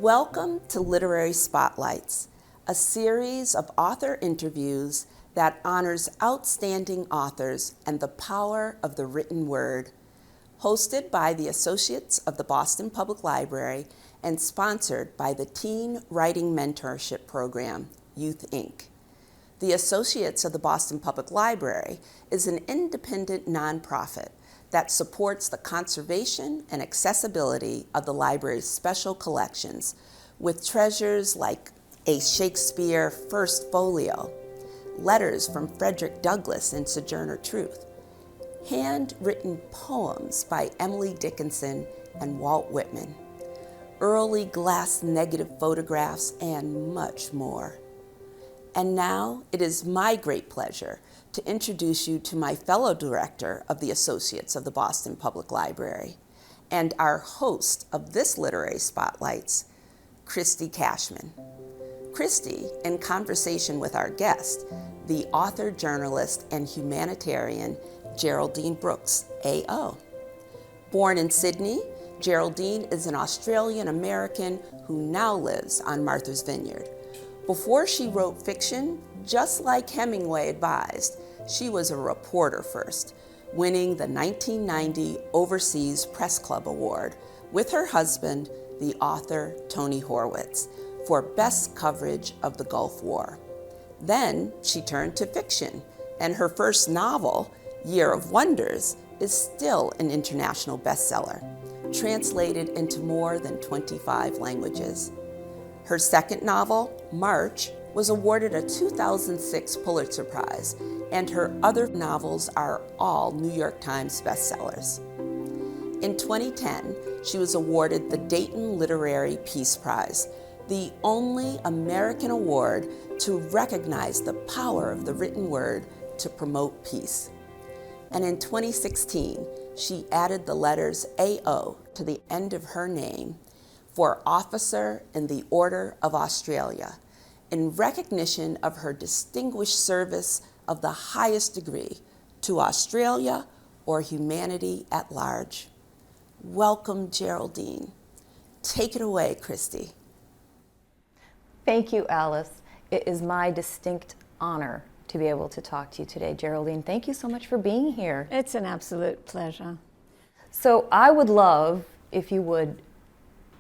Welcome to Literary Spotlights, a series of author interviews that honors outstanding authors and the power of the written word. Hosted by the Associates of the Boston Public Library and sponsored by the Teen Writing Mentorship Program, Youth Inc. The Associates of the Boston Public Library is an independent nonprofit that supports the conservation and accessibility of the library's special collections with treasures like a Shakespeare First Folio, letters from Frederick Douglass and Sojourner Truth, handwritten poems by Emily Dickinson and Walt Whitman, early glass negative photographs, and much more. And now it is my great pleasure to introduce you to my fellow director of the Associates of the Boston Public Library and our host of this Literary Spotlights, Christy Cashman. Christy, in conversation with our guest, the author, journalist, and humanitarian Geraldine Brooks, AO. Born in Sydney, Geraldine is an Australian-American who now lives on Martha's Vineyard. Before she wrote fiction, just like Hemingway advised, she was a reporter first, winning the 1990 Overseas Press Club Award with her husband, the author Tony Horwitz, for best coverage of the Gulf War. Then she turned to fiction, and her first novel, Year of Wonders, is still an international bestseller, translated into more than 25 languages. Her second novel, March, was awarded a 2006 Pulitzer Prize, and her other novels are all New York Times bestsellers. In 2010, she was awarded the Dayton Literary Peace Prize, the only American award to recognize the power of the written word to promote peace. And in 2016, she added the letters AO to the end of her name for Officer in the Order of Australia, in recognition of her distinguished service of the highest degree to Australia or humanity at large. Welcome, Geraldine. Take it away, Christy. Thank you, Alice. It is my distinct honor to be able to talk to you today, Geraldine. Thank you so much for being here. It's an absolute pleasure. So I would love if you would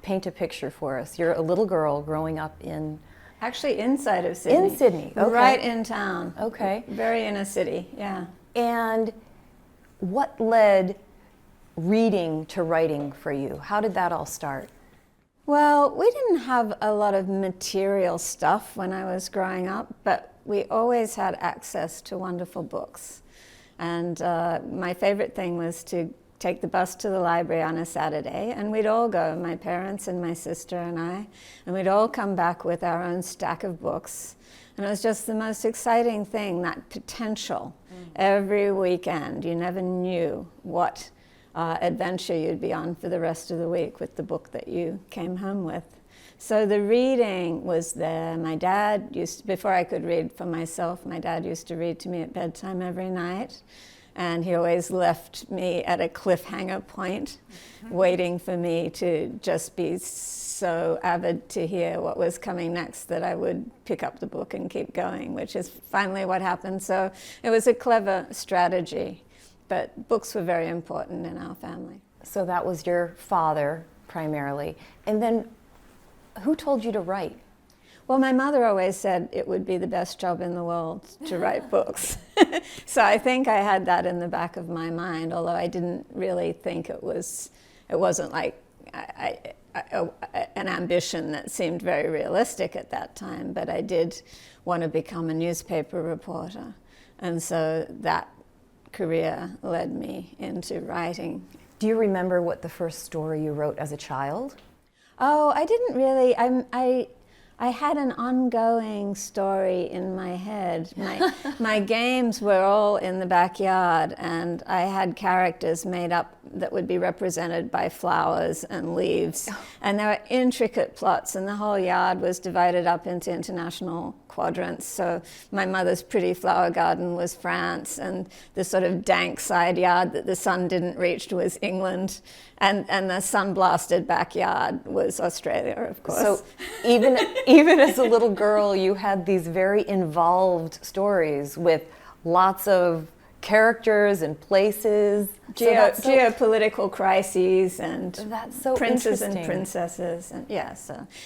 paint a picture for us. You're a little girl growing up in... Actually inside of Sydney. In Sydney, okay. Right in town. Okay. Very inner city, yeah. And what led reading to writing for you? How did that all start? Well, we didn't have a lot of material stuff when I was growing up, but we always had access to wonderful books. And my favorite thing was to take the bus to the library on a Saturday, and we'd all go, my parents and my sister and I, and we'd all come back with our own stack of books. And it was just the most exciting thing, that potential. Every weekend, you never knew what adventure you'd be on for the rest of the week with the book that you came home with. So the reading was there. My dad before I could read for myself, my dad used to read to me at bedtime every night. And he always left me at a cliffhanger point, waiting for me to just be so avid to hear what was coming next that I would pick up the book and keep going, which is finally what happened. So it was a clever strategy, but books were very important in our family. So that was your father primarily. And then who told you to write? Well, my mother always said it would be the best job in the world to write books. So I think I had that in the back of my mind, although I didn't really think it wasn't like an ambition that seemed very realistic at that time, but I did want to become a newspaper reporter. And so that career led me into writing. Do you remember what the first story you wrote as a child? Oh, I didn't really. I had an ongoing story in my head. My games were all in the backyard, and I had characters made up that would be represented by flowers and leaves. And there were intricate plots, and the whole yard was divided up into international quadrants. So my mother's pretty flower garden was France, and the sort of dank side yard that the sun didn't reach was England, and the sun-blasted backyard was Australia, of course. So even as a little girl, you had these very involved stories with lots of characters and places. Geopolitical crises and that's so princes and interesting. princesses, and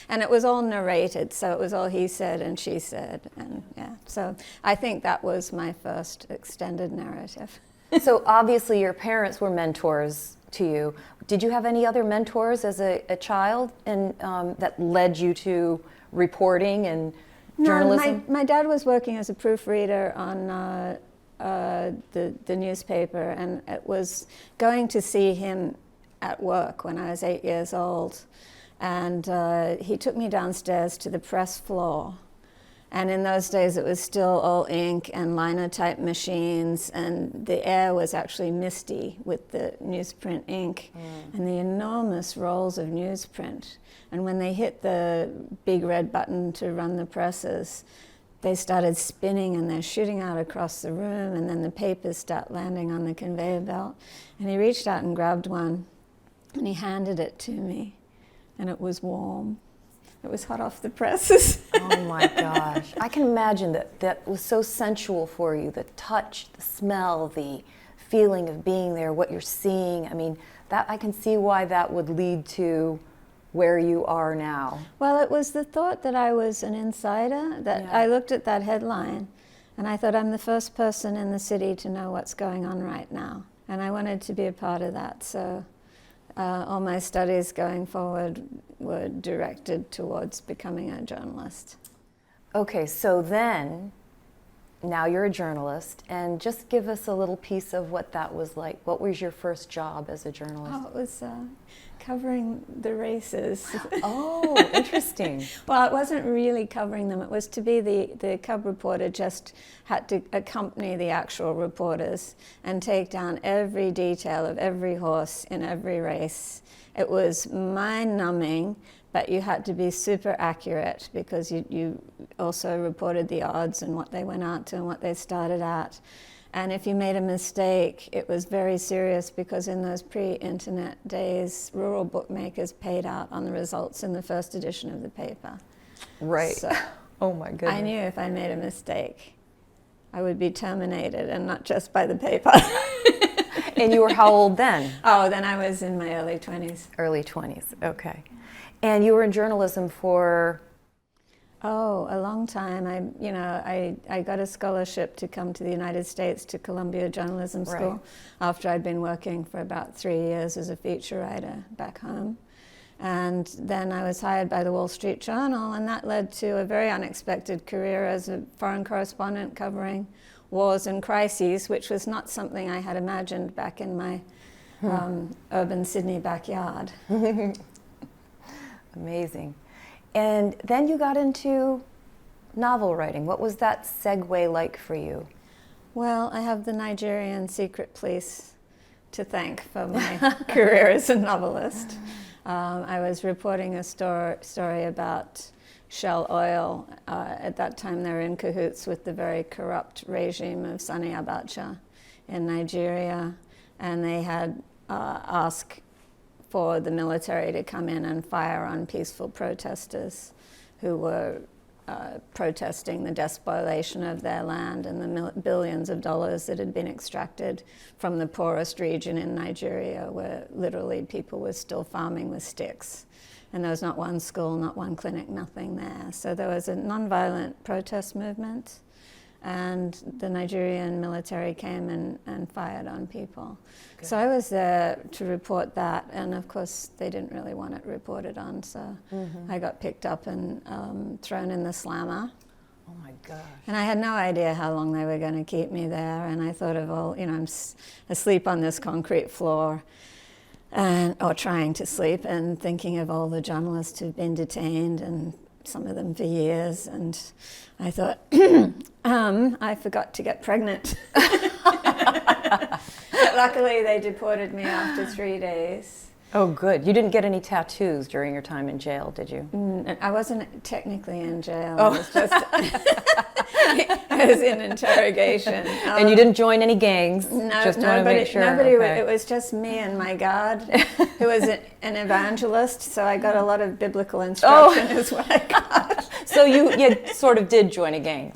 and it was all narrated, so it was all he said and she said, and so I think that was my first extended narrative. So obviously your parents were mentors to you. Did you have any other mentors as a child, and that led you to reporting and journalism? No, my dad was working as a proofreader on the newspaper, and it was going to see him at work when I was 8 years old, and he took me downstairs to the press floor. And in those days, it was still all ink and linotype machines, and the air was actually misty with the newsprint ink and the enormous rolls of newsprint. And when they hit the big red button to run the presses, they started spinning and they're shooting out across the room, and then the papers start landing on the conveyor belt. And he reached out and grabbed one, and he handed it to me, and it was warm. It was hot off the presses. Oh my gosh. I can imagine that was so sensual for you, the touch, the smell, the feeling of being there, what you're seeing. I mean, that I can see why that would lead to where you are now. Well, it was the thought that I was an insider, that I looked at that headline and I thought, I'm the first person in the city to know what's going on right now. And I wanted to be a part of that. So all my studies going forward were directed towards becoming a journalist. Okay, so then, now you're a journalist, and just give us a little piece of what that was like. What was your first job as a journalist? Oh, it was covering the races. Oh, interesting. Well, it wasn't really covering them. It was to be the cub reporter, just had to accompany the actual reporters and take down every detail of every horse in every race. It was mind-numbing, but you had to be super accurate because you also reported the odds and what they went out to and what they started at. And if you made a mistake, it was very serious because in those pre-internet days, rural bookmakers paid out on the results in the first edition of the paper. Right. So oh my goodness. I knew if I made a mistake, I would be terminated, and not just by the paper. And you were how old then? Oh, then I was in my early 20s. Early 20s, okay. And you were in journalism for? Oh, a long time. I got a scholarship to come to the United States to Columbia Journalism School after I'd been working for about 3 years as a feature writer back home. And then I was hired by the Wall Street Journal, and that led to a very unexpected career as a foreign correspondent covering wars and crises, which was not something I had imagined back in my urban Sydney backyard. Amazing. And then you got into novel writing. What was that segue like for you? Well, I have the Nigerian secret police to thank for my career as a novelist. I was reporting a story about Shell Oil. At that time, they were in cahoots with the very corrupt regime of Sani Abacha in Nigeria, and they had asked for the military to come in and fire on peaceful protesters who were protesting the despoliation of their land and the billions of dollars that had been extracted from the poorest region in Nigeria, where literally people were still farming with sticks. And there was not one school, not one clinic, nothing there. So there was a nonviolent protest movement, and the Nigerian military came and fired on people. Good. So I was there to report that, and of course they didn't really want it reported on, so I got picked up and thrown in the slammer. Oh my gosh. And I had no idea how long they were going to keep me there, and I thought of I'm asleep on this concrete floor, or trying to sleep, and thinking of all the journalists who've been detained, and some of them for years, and I thought, I forgot to get pregnant. But luckily, they deported me after 3 days. Oh, good. You didn't get any tattoos during your time in jail, did you? I wasn't technically in jail. Oh. I was just I was in interrogation. And you didn't join any gangs? No, just want to make sure. Nobody. Okay. It was just me and my guard, who was an evangelist. So I got a lot of biblical instruction. Is what I got. So you sort of did join a gang.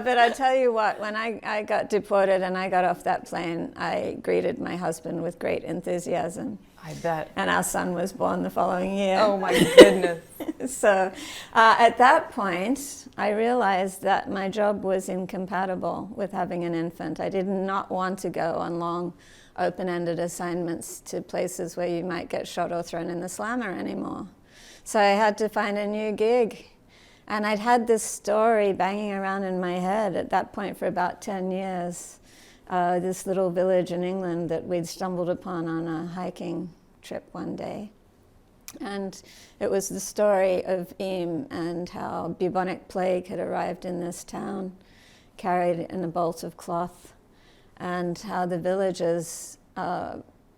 But I tell you what, when I got deported and I got off that plane, I greeted my husband with great enthusiasm. I bet. And our son was born the following year. Oh my goodness. So at that point, I realized that my job was incompatible with having an infant. I did not want to go on long, open-ended assignments to places where you might get shot or thrown in the slammer anymore. So I had to find a new gig. And I'd had this story banging around in my head at that point for about 10 years. This little village in England that we'd stumbled upon on a hiking trip one day. And it was the story of Eam and how bubonic plague had arrived in this town, carried in a bolt of cloth, and how the villagers,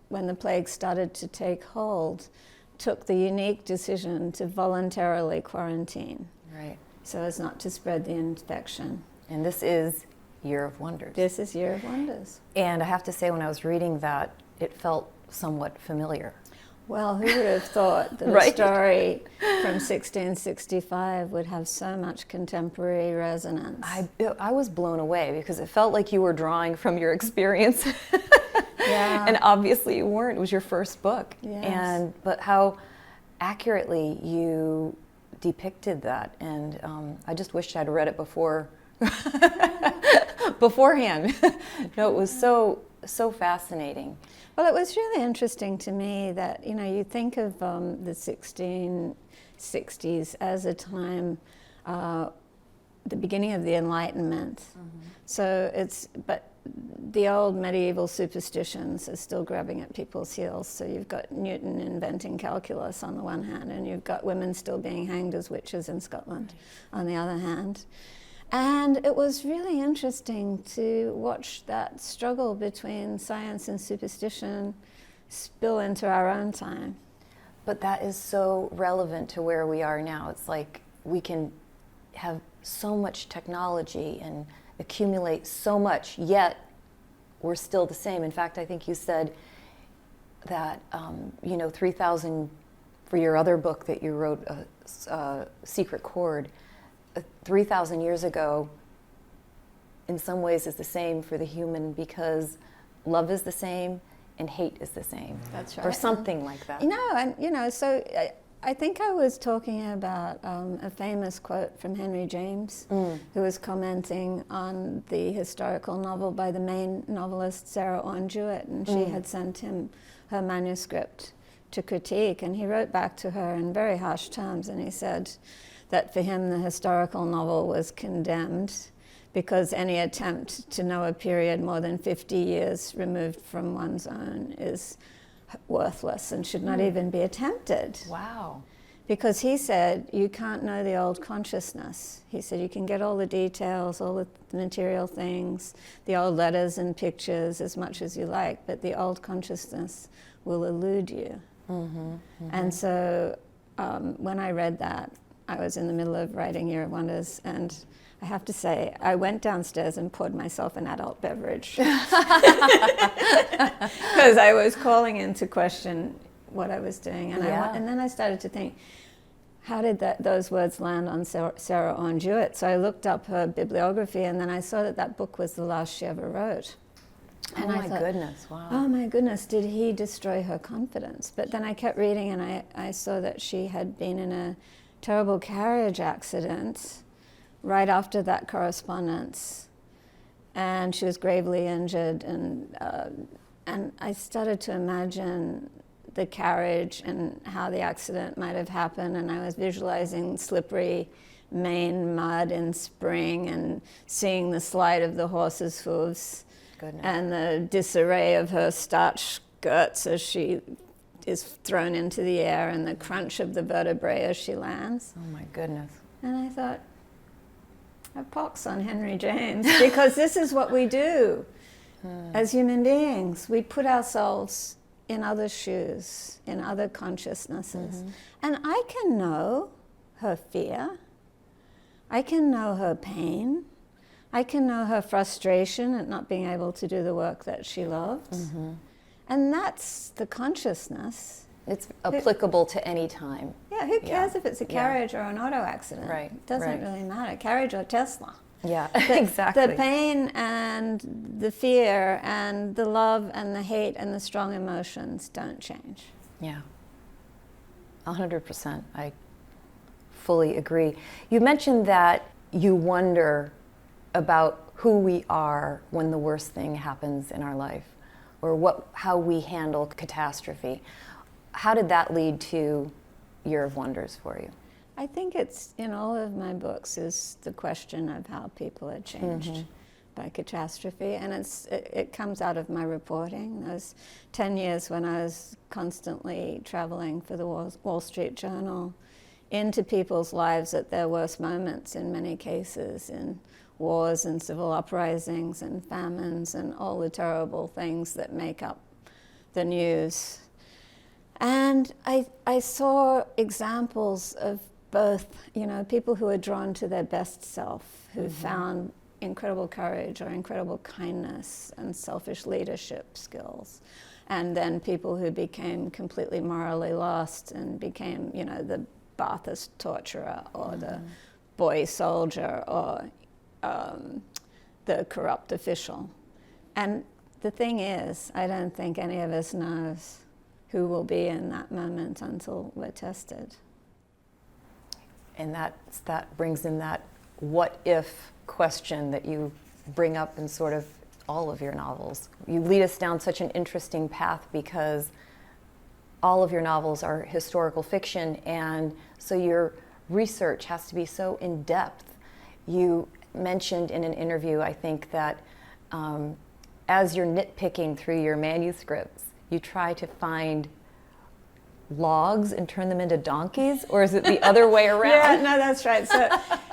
when the plague started to take hold, took the unique decision to voluntarily quarantine. Right. So as not to spread the infection. And this is Year of Wonders. This is Year of Wonders. And I have to say, when I was reading that, it felt somewhat familiar. Well, who would have thought that Right. a story from 1665 would have so much contemporary resonance? I was blown away because it felt like you were drawing from your experience. Yeah. And obviously you weren't. It was your first book. Yes. But how accurately you depicted that, and I just wished I'd read it beforehand. No, it was so fascinating. Well, it was really interesting to me that, you think of the 1660s as a time, the beginning of the Enlightenment. Mm-hmm. But the old medieval superstitions are still grabbing at people's heels. So you've got Newton inventing calculus on the one hand, and you've got women still being hanged as witches in Scotland on the other hand. And it was really interesting to watch that struggle between science and superstition spill into our own time. But that is so relevant to where we are now. It's like we can have so much technology and accumulate so much, yet we're still the same. In fact, I think you said that 3,000 for your other book that you wrote, Secret Chord, 3,000 years ago in some ways is the same for the human because love is the same and hate is the same. That's right. Or something like that. So I think I was talking about a famous quote from Henry James, who was commenting on the historical novel by the main novelist Sarah Orne Jewett, and she had sent him her manuscript to critique, and he wrote back to her in very harsh terms, and he said that for him the historical novel was condemned because any attempt to know a period more than 50 years removed from one's own is worthless and should not even be attempted. Wow. Because he said, you can't know the old consciousness. He said, you can get all the details, all the material things, the old letters and pictures as much as you like, but the old consciousness will elude you. Mm-hmm, mm-hmm. And so when I read that, I was in the middle of writing Year of Wonders, and I have to say, I went downstairs and poured myself an adult beverage. Because I was calling into question what I was doing. And, and then I started to think, how did those words land on Sarah Orne Jewett? So I looked up her bibliography, and then I saw that book was the last she ever wrote. And I thought, goodness, wow. Oh my goodness, did he destroy her confidence? But then I kept reading, and I saw that she had been in a terrible carriage accident right after that correspondence, and she was gravely injured, and I started to imagine the carriage and how the accident might have happened, and I was visualizing slippery Maine mud in spring and seeing the slide of the horse's hooves. Goodness. And the disarray of her starched skirts as she is thrown into the air and the crunch of the vertebrae as she lands. Oh my goodness. And I thought, a pox on Henry James, because this is what we do as human beings. We put ourselves in other shoes, in other consciousnesses. And I can know her fear. I can know her pain. I can know her frustration at not being able to do the work that she loved. And that's the consciousness. It's applicable to any time. Yeah, who cares if it's a carriage or an auto accident? Right. It doesn't really matter. Carriage or Tesla. Yeah, exactly. The pain and the fear and the love and the hate and the strong emotions don't change. Yeah, 100%. I fully agree. You mentioned that you wonder about who we are when the worst thing happens in our life, or how we handle catastrophe. How did that lead to Year of Wonders for you? I think it's in all of my books is the question of how people are changed by catastrophe, and it comes out of my reporting. Those 10 years when I was constantly traveling for the Wall Street Journal into people's lives at their worst moments in many cases, in wars and civil uprisings and famines and all the terrible things that make up the news. And I saw examples of both, people who are drawn to their best self, who found incredible courage or incredible kindness and selfish leadership skills, and then people who became completely morally lost and became, the Ba'athist torturer or the boy soldier or the corrupt official. And the thing is, I don't think any of us knows who will be in that moment until we're tested. And that brings in that what if question that you bring up in sort of all of your novels. You lead us down such an interesting path because all of your novels are historical fiction, and so your research has to be so in-depth. You mentioned in an interview, I think, that as you're nitpicking through your manuscripts, you try to find logs and turn them into donkeys, or is it the other way around? Yeah, no, that's right. So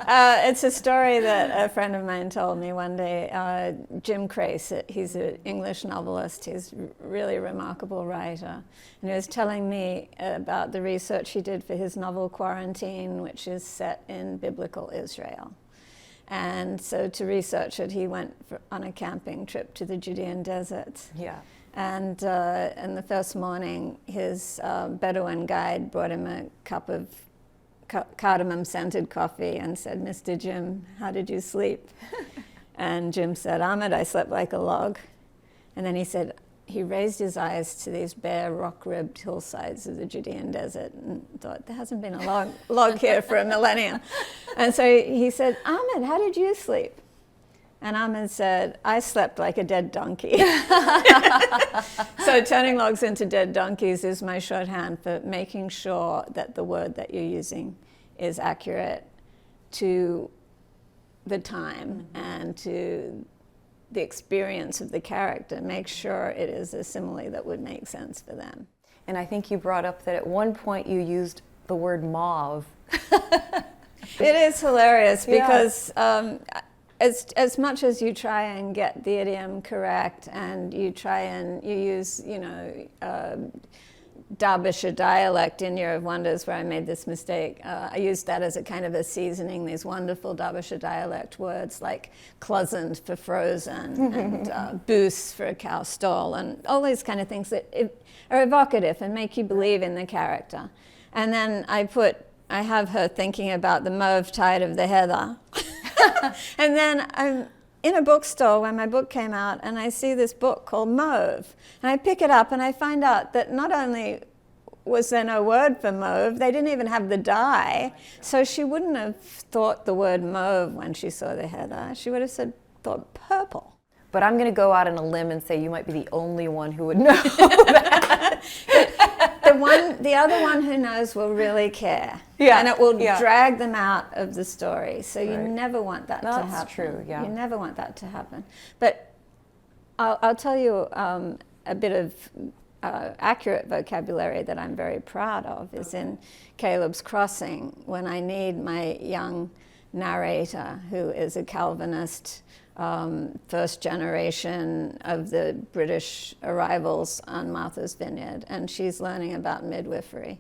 it's a story that a friend of mine told me one day. Jim Crace, he's an English novelist. He's a really remarkable writer. And he was telling me about the research he did for his novel Quarantine, which is set in biblical Israel. And so to research it, he went on a camping trip to the Judean desert. Yeah. And the first morning, his Bedouin guide brought him a cup of cardamom-scented coffee and said, "Mr. Jim, how did you sleep?" And Jim said, "Ahmed, I slept like a log." And then he raised his eyes to these bare, rock-ribbed hillsides of the Judean desert and thought, there hasn't been a log here for a millennium. And so he said, "Ahmed, how did you sleep?" And Ahmed said, "I slept like a dead donkey." So turning logs into dead donkeys is my shorthand for making sure that the word that you're using is accurate to the time and to the experience of the character. Make sure it is a simile that would make sense for them. And I think you brought up that at one point you used the word mauve. It is hilarious because as much as you try and get the idiom correct and you use, Derbyshire dialect in Year of Wonders, where I made this mistake. I used that as a kind of a seasoning, these wonderful Derbyshire dialect words like cloisonne for frozen and boos for a cow stall, and all these kind of things that are evocative and make you believe in the character. And then I have her thinking about the mauve tide of the heather. And then I'm in a bookstore when my book came out, and I see this book called Mauve. And I pick it up, and I find out that not only was there no word for mauve, they didn't even have the dye. So she wouldn't have thought the word mauve when she saw the heather. She would have thought purple. But I'm going to go out on a limb and say you might be the only one who would know that. The other one who knows will really care. Yeah. And it will drag them out of the story. So you never want that to happen. That's true, yeah. You never want that to happen. But I'll tell you a bit of accurate vocabulary that I'm very proud of is in Caleb's Crossing, when I need my young narrator, who is a Calvinist, first generation of the British arrivals on Martha's Vineyard, and she's learning about midwifery,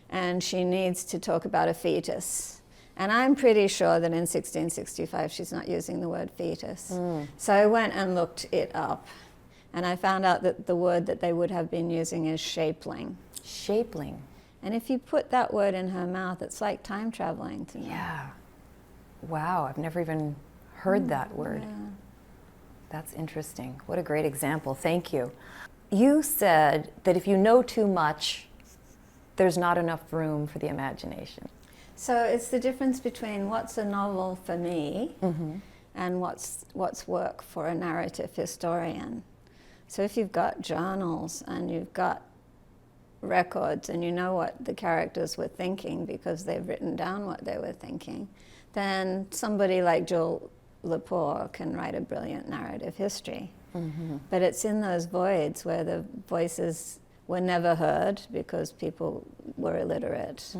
and she needs to talk about a fetus. And I'm pretty sure that in 1665 she's not using the word fetus. So I went and looked it up, and I found out that the word that they would have been using is shapeling. Shapeling. And if you put that word in her mouth, it's like time traveling to me. Yeah. Wow, I've never even heard that word. Yeah. That's interesting. What a great example. Thank you. You said that if you know too much, there's not enough room for the imagination. So it's the difference between what's a novel for me and what's work for a narrative historian. So if you've got journals and you've got records and you know what the characters were thinking because they've written down what they were thinking, then somebody like Jules Lepore can write a brilliant narrative history. But it's in those voids where the voices were never heard because people were illiterate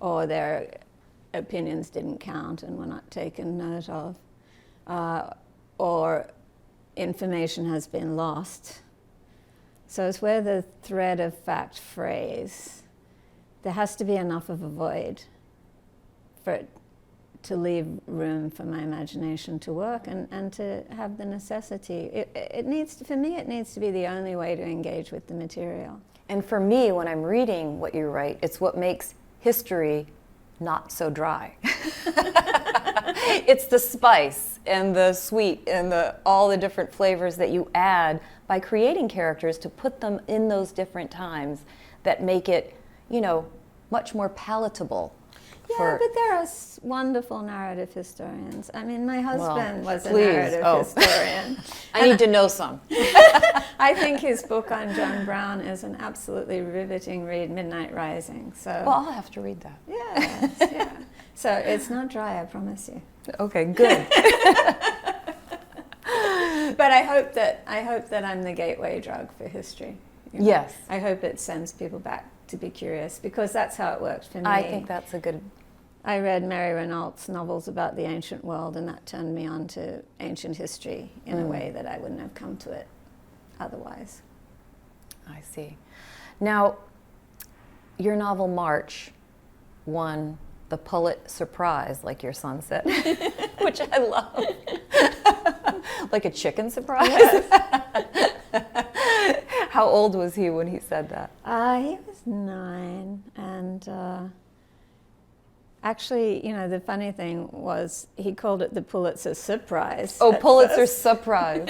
or their opinions didn't count and were not taken note of, or information has been lost. So it's where the thread of fact frays. There has to be enough of a void for it to leave room for my imagination to work and to have the necessity. It needs to, for me, it needs to be the only way to engage with the material. And for me, when I'm reading what you write, it's what makes history not so dry. It's the spice and the sweet and all the different flavors that you add by creating characters to put them in those different times that make it, much more palatable. Yeah, but there are wonderful narrative historians. I mean, my husband was a please. narrative historian. I need to know some. I think his book on John Brown is an absolutely riveting read, Midnight Rising. So, Well, I'll have to read that. yes, yeah. So it's not dry, I promise you. Okay, good. But I hope that I'm the gateway drug for history. Yes. I hope it sends people back to be curious, because that's how it worked for me. I think that's a good... I read Mary Renault's novels about the ancient world, and that turned me on to ancient history in a way that I wouldn't have come to it otherwise. I see. Now, your novel March won the Pulitzer Prize, like your son said, which I love. Like a chicken surprise? Yes. How old was he when he said that? He was 9, and actually, the funny thing was he called it the Pulitzer Surprise. Oh, Pulitzer Surprise.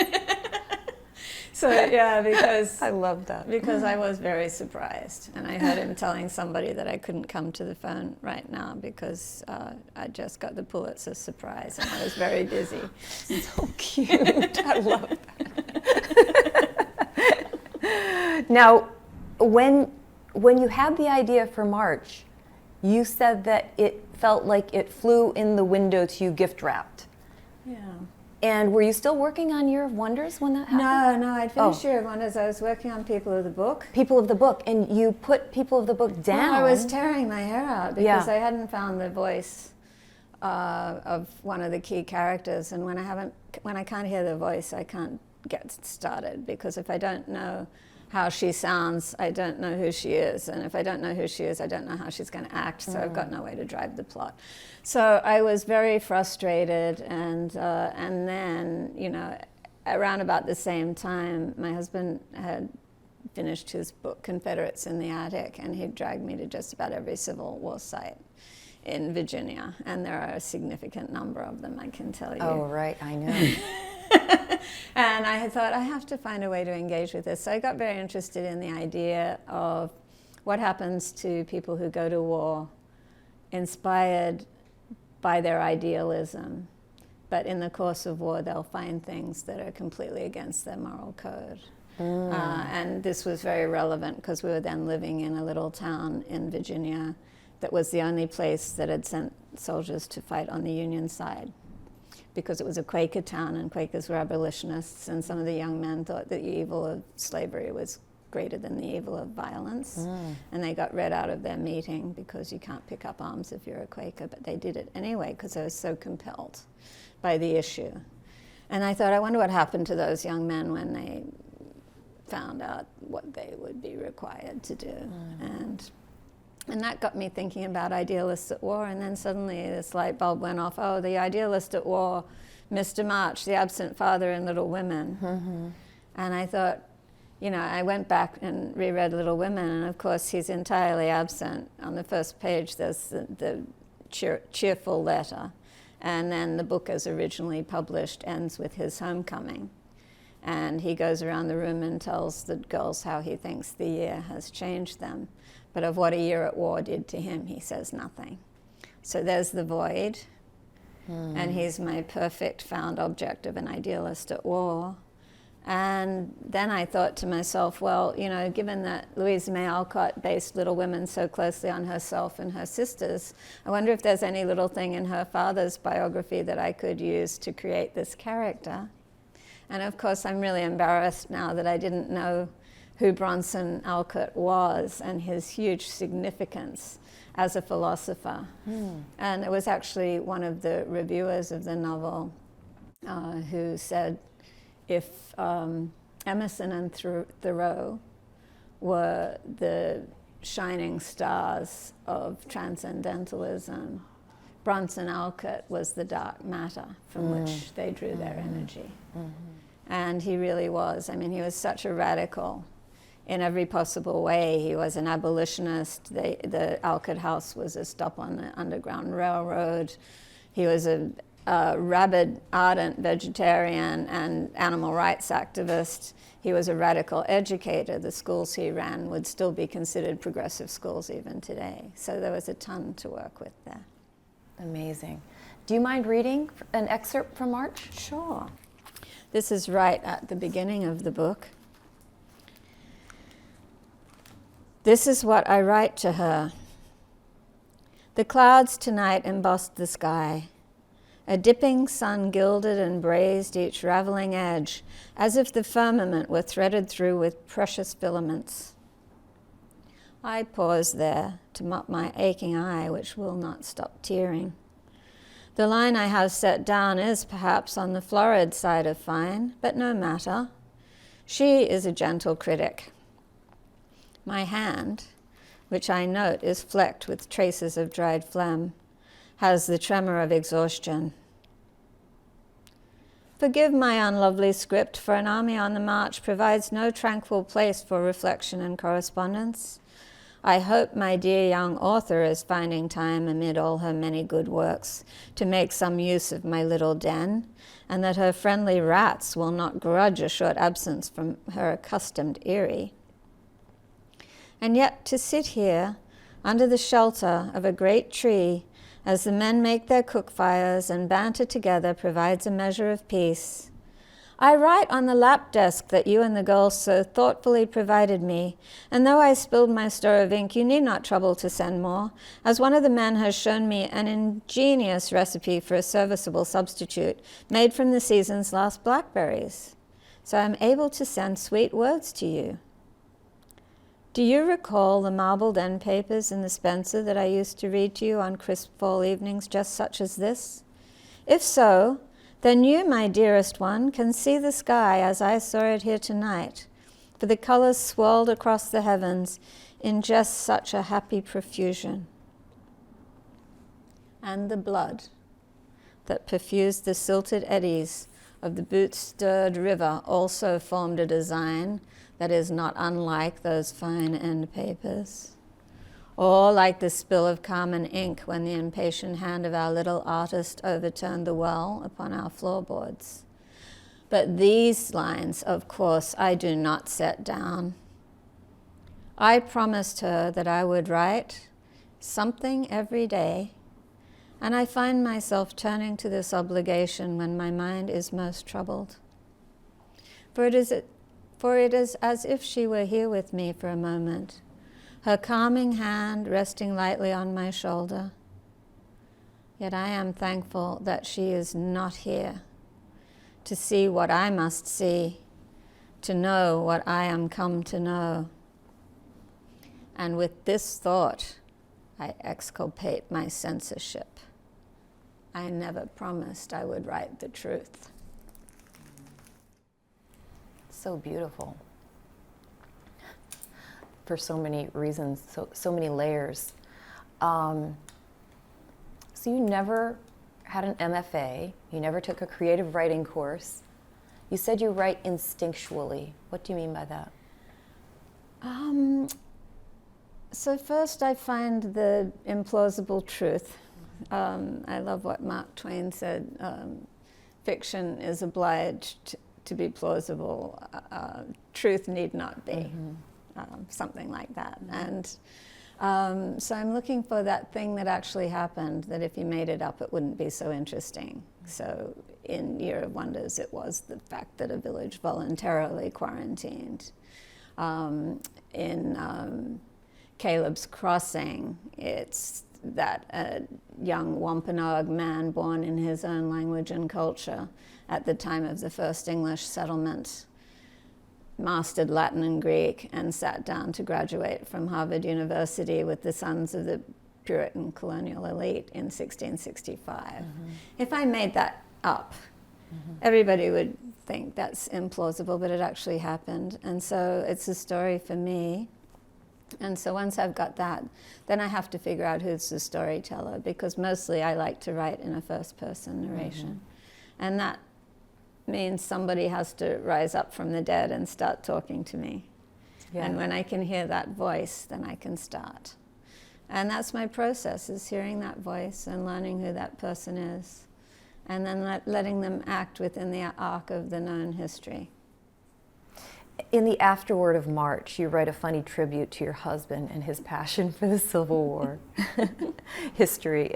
So yeah, because I love that. Because I was very surprised, and I heard him telling somebody that I couldn't come to the phone right now because I just got the Pulitzer Surprise, and I was very busy. So cute. I love that. Now, when you had the idea for March, you said that it felt like it flew in the window to you gift wrapped. Yeah. And were you still working on Year of Wonders when that happened? No, I'd finished Year of Wonders. I was working on People of the Book. People of the Book, and you put People of the Book down. Well, I was tearing my hair out because I hadn't found the voice of one of the key characters, and when I can't hear the voice, I can't get started, because if I don't know how she sounds, I don't know who she is, and if I don't know who she is, I don't know how she's going to act, so I've got no way to drive the plot. So I was very frustrated, and then, around about the same time, my husband had finished his book, Confederates in the Attic, and he'd dragged me to just about every Civil War site in Virginia, and there are a significant number of them, I can tell you. Oh, right, I know. And I had thought, I have to find a way to engage with this. So I got very interested in the idea of what happens to people who go to war inspired by their idealism, but in the course of war they'll find things that are completely against their moral code. And this was very relevant because we were then living in a little town in Virginia that was the only place that had sent soldiers to fight on the Union side, because it was a Quaker town and Quakers were abolitionists, and some of the young men thought that the evil of slavery was greater than the evil of violence. And they got read out of their meeting because you can't pick up arms if you're a Quaker, but they did it anyway because they were so compelled by the issue. And I thought, I wonder what happened to those young men when they found out what they would be required to do. And that got me thinking about idealists at war, and then suddenly this light bulb went off. Oh, the idealist at war, Mr. March, the absent father in Little Women. And I thought, you know, I went back and reread Little Women, and of course he's entirely absent. On the first page there's the cheerful letter, and then the book as originally published ends with his homecoming. And he goes around the room and tells the girls how he thinks the year has changed them. But of what a year at war did to him, he says nothing. So there's the void, and he's my perfect found object of an idealist at war. And then I thought to myself, well, you know, given that Louisa May Alcott based Little Women so closely on herself and her sisters, I wonder if there's any little thing in her father's biography that I could use to create this character. And of course, I'm really embarrassed now that I didn't know who Bronson Alcott was and his huge significance as a philosopher. And it was actually one of the reviewers of the novel who said if Emerson and Thoreau were the shining stars of transcendentalism, Bronson Alcott was the dark matter from which they drew their energy. And he really was. I mean, he was such a radical in every possible way. He was an abolitionist. The Alcott House was a stop on the Underground Railroad. He was a rabid, ardent vegetarian and animal rights activist. He was a radical educator. The schools he ran would still be considered progressive schools even today. So there was a ton to work with there. Amazing. Do you mind reading an excerpt from March? Sure. This is right at the beginning of the book. This is what I write to her. The clouds tonight embossed the sky. A dipping sun gilded and brazed each raveling edge, as if the firmament were threaded through with precious filaments. I pause there to mop my aching eye, which will not stop tearing. The line I have set down is perhaps on the florid side of fine, but no matter. She is a gentle critic. My hand, which I note is flecked with traces of dried phlegm, has the tremor of exhaustion. Forgive my unlovely script, for an army on the march provides no tranquil place for reflection and correspondence. I hope my dear young author is finding time amid all her many good works to make some use of my little den, and that her friendly rats will not grudge a short absence from her accustomed eyrie. And yet to sit here under the shelter of a great tree as the men make their cook fires and banter together provides a measure of peace. I write on the lap desk that you and the girls so thoughtfully provided me, and though I spilled my store of ink, you need not trouble to send more, as one of the men has shown me an ingenious recipe for a serviceable substitute made from the season's last blackberries. So I'm able to send sweet words to you. Do you recall the marbled end papers in the Spencer that I used to read to you on crisp fall evenings just such as this? If so, then you, my dearest one, can see the sky as I saw it here tonight, for the colors swirled across the heavens in just such a happy profusion. And the blood that perfused the silted eddies of the boot-stirred river also formed a design that is not unlike those fine end papers, or like the spill of carmine ink when the impatient hand of our little artist overturned the well upon our floorboards. But these lines, of course, I do not set down. I promised her that I would write something every day, and I find myself turning to this obligation when my mind is most troubled. For it is as if she were here with me for a moment, her calming hand resting lightly on my shoulder. Yet I am thankful that she is not here to see what I must see, to know what I am come to know. And with this thought, I exculpate my censorship. I never promised I would write the truth. So beautiful. For so many reasons, so many layers. So you never had an MFA, you never took a creative writing course. You said you write instinctually. What do you mean by that? So first I find the implausible truth. I love what Mark Twain said, fiction is obliged to be plausible, truth need not be, something like that. And so I'm looking for that thing that actually happened, that if you made it up, it wouldn't be so interesting. So in Year of Wonders, it was the fact that a village voluntarily quarantined. In Caleb's Crossing, it's that a young Wampanoag man born in his own language and culture at the time of the first English settlement mastered Latin and Greek and sat down to graduate from Harvard University with the sons of the Puritan colonial elite in 1665. If I made that up, everybody would think that's implausible, but it actually happened. And so it's a story for me. And so once I've got that, then I have to figure out who's the storyteller, because mostly I like to write in a first-person narration. And that means somebody has to rise up from the dead and start talking to me. Yeah. And when I can hear that voice, then I can start. And that's my process, is hearing that voice and learning who that person is, and then letting them act within the arc of the known history. In the afterword of March, you write a funny tribute to your husband and his passion for the Civil War history,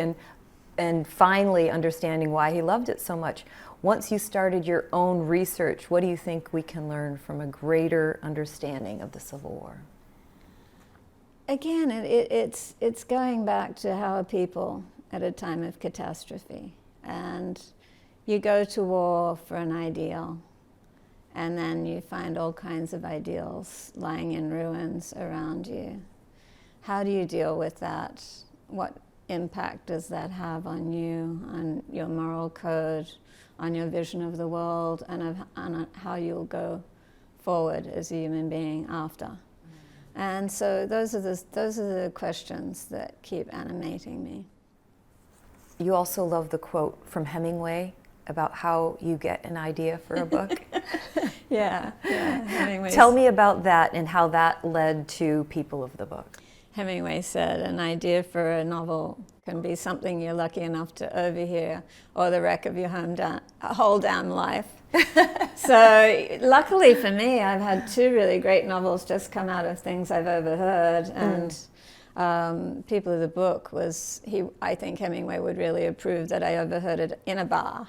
and finally understanding why he loved it so much. Once you started your own research, what do you think we can learn from a greater understanding of the Civil War? Again, it's going back to how are people at a time of catastrophe. And you go to war for an ideal, and then you find all kinds of ideals lying in ruins around you. How do you deal with that? What impact does that have on you, on your moral code, on your vision of the world, and on how you'll go forward as a human being after? And so those are the questions that keep animating me. You also love the quote from Hemingway about how you get an idea for a book. Yeah. Hemingway. Tell me about that and how that led to People of the Book. Hemingway said an idea for a novel can be something you're lucky enough to overhear, or the wreck of your whole damn life. So luckily for me, I've had two really great novels just come out of things I've overheard, and People of the Book was, I think Hemingway would really approve that I overheard it in a bar,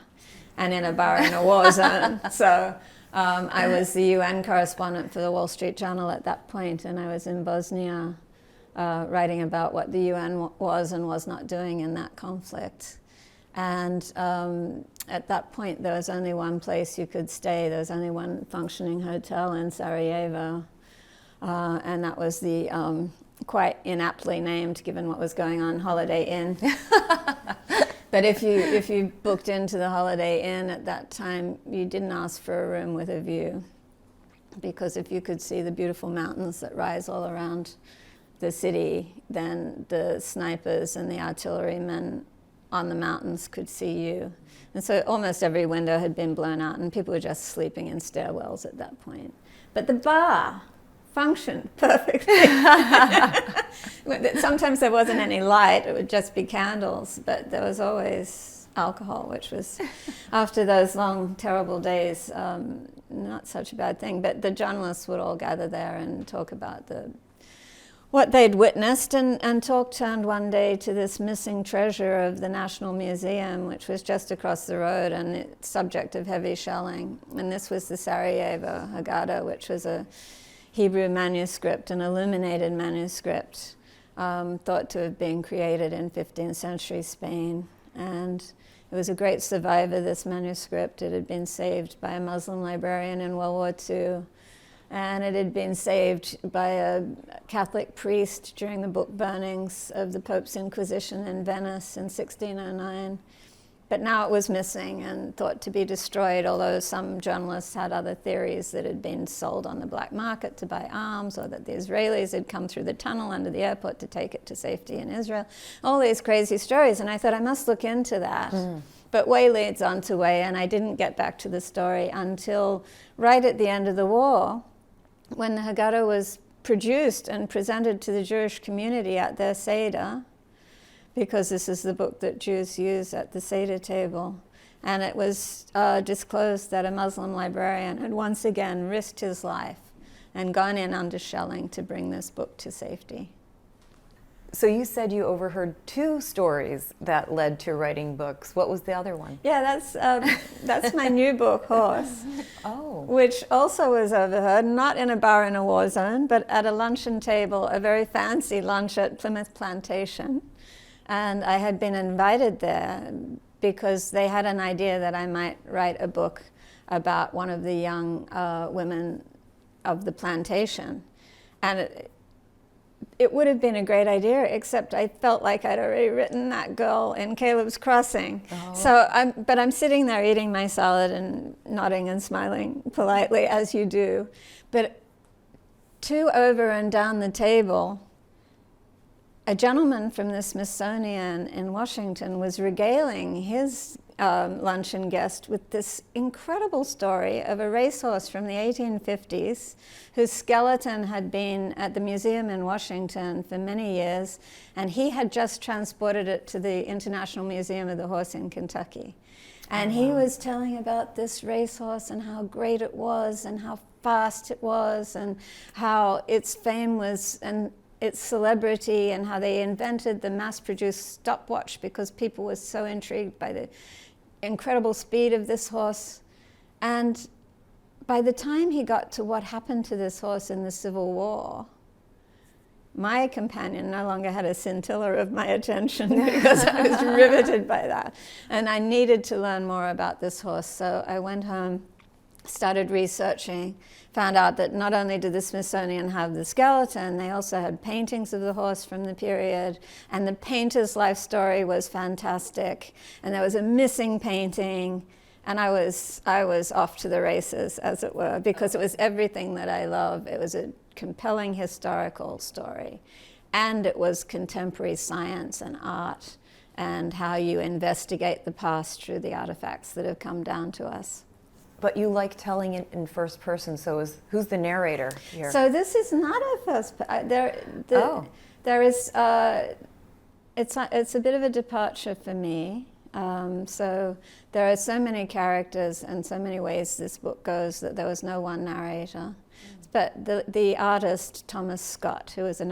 and in a bar in a war zone. So I was the UN correspondent for the Wall Street Journal at that point, and I was in Bosnia writing about what the UN was and was not doing in that conflict. And at that point, there was only one place you could stay. There was only one functioning hotel in Sarajevo, and that was the quite inaptly named, given what was going on, Holiday Inn. But if you booked into the Holiday Inn at that time, you didn't ask for a room with a view, because if you could see the beautiful mountains that rise all around the city, then the snipers and the artillerymen on the mountains could see you. And so almost every window had been blown out, and people were just sleeping in stairwells at that point. But the bar functioned perfectly. Sometimes there wasn't any light, it would just be candles, but there was always alcohol, which was, after those long, terrible days, not such a bad thing. But the journalists would all gather there and talk about what they'd witnessed, and talk turned one day to this missing treasure of the National Museum, which was just across the road and it's subject of heavy shelling. And this was the Sarajevo Haggadah, which was a Hebrew manuscript, an illuminated manuscript, thought to have been created in 15th century Spain. And it was a great survivor, this manuscript. It had been saved by a Muslim librarian in World War II and it had been saved by a Catholic priest during the book burnings of the Pope's Inquisition in Venice in 1609. But now it was missing and thought to be destroyed, although some journalists had other theories that it had been sold on the black market to buy arms, or that the Israelis had come through the tunnel under the airport to take it to safety in Israel. All these crazy stories, and I thought I must look into that. But way leads on to way, and I didn't get back to the story until right at the end of the war, when the Haggadah was produced and presented to the Jewish community at their Seder, because this is the book that Jews use at the Seder table. And it was disclosed that a Muslim librarian had once again risked his life and gone in under shelling to bring this book to safety. So you said you overheard 2 stories that led to writing books. What was the other one? Yeah, that's my new book, Horse. Oh. Which also was overheard, not in a bar in a war zone, but at a luncheon table, a very fancy lunch at Plymouth Plantation. And I had been invited there because they had an idea that I might write a book about one of the young women of the plantation. And it would have been a great idea, except I felt like I'd already written that girl in Caleb's Crossing. Oh. So I'm sitting there eating my salad and nodding and smiling politely, as you do. But 2 over and down the table, a gentleman from the Smithsonian in Washington was regaling his luncheon guest with this incredible story of a racehorse from the 1850s whose skeleton had been at the museum in Washington for many years, and he had just transported it to the International Museum of the Horse in Kentucky. And he was telling about this racehorse and how great it was and how fast it was and how its fame was and its celebrity, and how they invented the mass-produced stopwatch because people were so intrigued by the incredible speed of this horse. And by the time he got to what happened to this horse in the Civil War, my companion no longer had a scintilla of my attention because I was riveted by that. And I needed to learn more about this horse. So I went home, started researching, found out that not only did the Smithsonian have the skeleton, they also had paintings of the horse from the period, and the painter's life story was fantastic, and there was a missing painting, and I was off to the races, as it were, because it was everything that I love. It was a compelling historical story, and it was contemporary science and art, and how you investigate the past through the artifacts that have come down to us. But you like telling it in first person, so who's the narrator here? So this is not a first. There is. It's a bit of a departure for me. So there are so many characters and so many ways this book goes that there was no one narrator. But the artist Thomas Scott, who was an